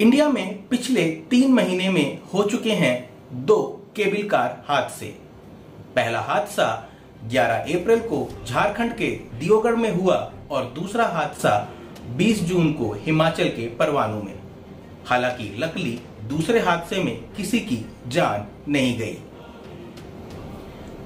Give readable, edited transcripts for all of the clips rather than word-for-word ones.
India में पिछले 3 महीने में हो चुके हैं 2 केबल कार हादसे। पहला हादसा 11 अप्रैल को झारखंड के दियोगढ़ में हुआ और दूसरा हादसा 20 जून को हिमाचल के परवाणू में। हालांकि लकीली दूसरे हादसे में किसी की जान नहीं गई।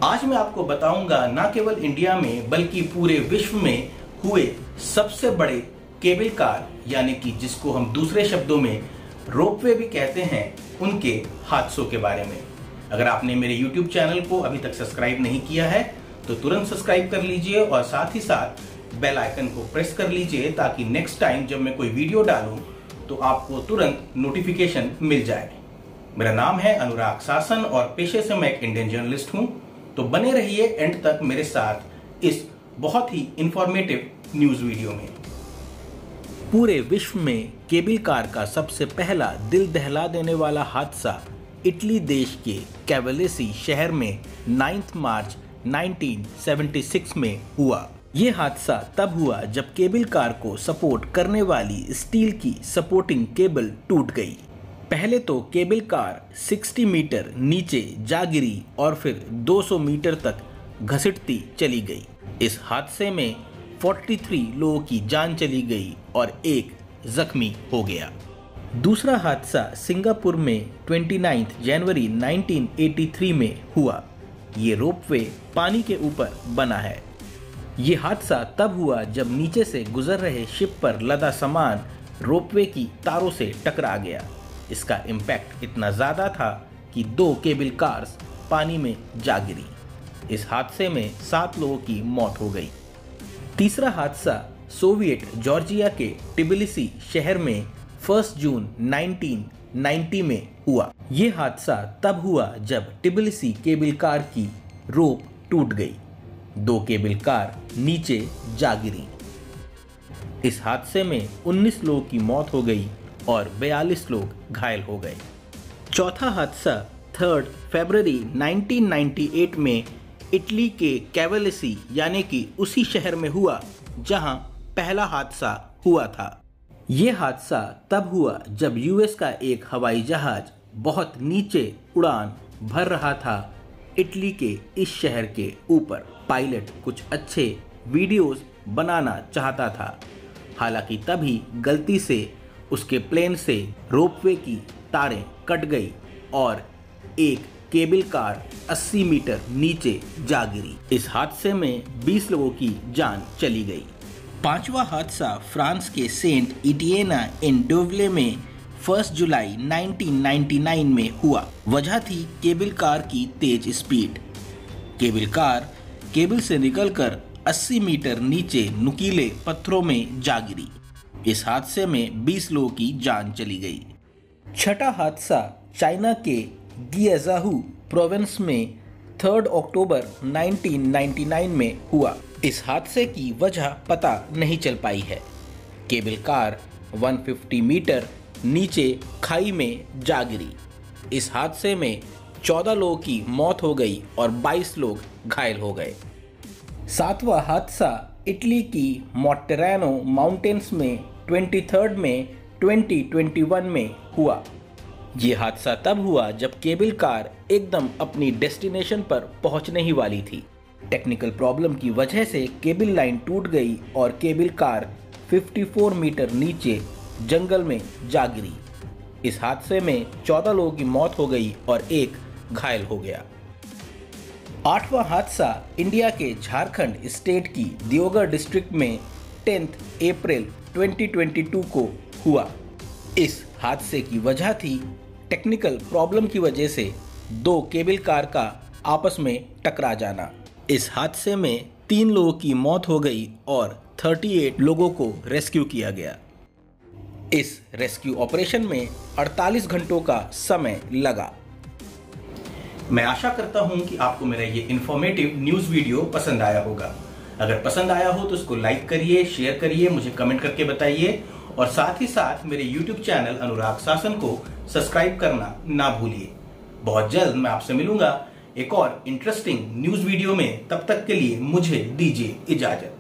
आज मैं आपको बताऊंगा न केवल इंडिया में बल्कि पूरे विश्व में हुए सबसे बड़े केबल कार यानी कि जिसको हम दूसरे शब्दों में रोपवे भी कहते हैं, उनके हादसों के बारे में। अगर आपने मेरे YouTube चैनल को अभी तक सब्सक्राइब नहीं किया है तो तुरंत सब्सक्राइब कर लीजिए और साथ ही साथ बेल आइकन को प्रेस कर लीजिए ताकि नेक्स्ट टाइम जब मैं कोई वीडियो डालूं तो आपको तुरंत नोटिफिकेशन मिल जाए। मेरा नाम है अनुराग शासन और पेशे से मैं एक इंडियन जर्नलिस्ट हूं। तो बने रहिए एंड तक मेरे साथ इस बहुत ही इंफॉर्मेटिव न्यूज वीडियो में। पूरे विश्व में केबल कार का सबसे पहला दिल दहला देने वाला हादसा इटली देश के कैवलेसी शहर में 9 मार्च 1976 में हुआ। ये हादसा तब हुआ जब केबल कार को सपोर्ट करने वाली स्टील की सपोर्टिंग केबल टूट गई। पहले तो केबल कार 60 मीटर नीचे जा गिरी और फिर 200 मीटर तक घसीटती चली गई। इस हादसे में 43 लोगों की जान चली गई और एक जख्मी हो गया। दूसरा हादसा सिंगापुर में 29 जनवरी 1983 में हुआ। ये रोपवे पानी के ऊपर बना है। ये हादसा तब हुआ जब नीचे से गुजर रहे शिप पर लदा सामान रोपवे की तारों से टकरा गया। इसका इम्पैक्ट इतना ज़्यादा था कि 2 केबल कार्स पानी में जा गिरी। इस हादसे में 7 लोगों की मौत हो गई। तीसरा हादसा सोवियत जॉर्जिया के टिबिलिसी शहर में 1 जून 1990 में हुआ। ये हादसा तब हुआ जब टिबिलिसी केबल कार की रोप टूट गई। 2 केबल कार नीचे जा गिरी। इस हादसे में 19 लोगों की मौत हो गई और 42 लोग घायल हो गए। चौथा हादसा 3 फरवरी 1998 में इटली के कैवलेसी यानी कि उसी शहर में हुआ जहां पहला हादसा हुआ था। ये हादसा तब हुआ जब यूएस का एक हवाई जहाज बहुत नीचे उड़ान भर रहा था इटली के इस शहर के ऊपर। पायलट कुछ अच्छे वीडियोस बनाना चाहता था, हालांकि तभी गलती से उसके प्लेन से रोपवे की तारें कट गई और एक केबल कार 80 मीटर नीचे जा गिरी। इस हादसे में 20 लोगों की जान चली गई। पांचवा हादसा फ्रांस के सेंट इटिएना इन डोवले में 1 जुलाई 1999 में हुआ। वजह थी केबल कार की तेज स्पीड। केबल कार केबल से निकलकर 80 मीटर नीचे नुकीले पत्थरों में जा गिरी। इस हादसे में 20 लोगों की जान चली गई। छठा हादसा चाइना के गियाजाहू प्रोविंस में 3 अक्टूबर 1999 में हुआ। इस हादसे की वजह पता नहीं चल पाई है। केबल कार 150 मीटर नीचे खाई में जा गिरी। इस हादसे में 14 लोगों की मौत हो गई और 22 लोग घायल हो गए। सातवां हादसा इटली की मोंटेरानो माउंटेन्स में 23 में 2021 में हुआ। ये हादसा तब हुआ जब केबल कार एकदम अपनी डेस्टिनेशन पर पहुंचने ही वाली थी। टेक्निकल प्रॉब्लम की वजह से केबल लाइन टूट गई और केबल कार 54 मीटर नीचे जंगल में जा गिरी। इस हादसे में 14 लोगों की मौत हो गई और एक घायल हो गया। आठवां हादसा इंडिया के झारखंड स्टेट की दियोगढ़ डिस्ट्रिक्ट में 10 अप्रैल 2022 को हुआ। इस हादसे की वजह थी टेक्निकल प्रॉब्लम की वजह से 2 केबल कार का आपस में टकरा जाना। इस हादसे में 3 लोगों की मौत हो गई और 38 लोगों को रेस्क्यू किया गया। इस रेस्क्यू ऑपरेशन में 48 घंटों का समय लगा। मैं आशा करता हूं कि आपको मेरा ये इंफॉर्मेटिव न्यूज वीडियो पसंद आया होगा। अगर पसंद आया हो तो इसको लाइक करिए, शेयर करिए, मुझे कमेंट करके बताइए और साथ ही साथ मेरे YouTube चैनल अनुराग शासन को सब्सक्राइब करना ना भूलिए। बहुत जल्द मैं आपसे मिलूंगा एक और इंटरेस्टिंग न्यूज वीडियो में। तब तक के लिए मुझे दीजिए इजाजत।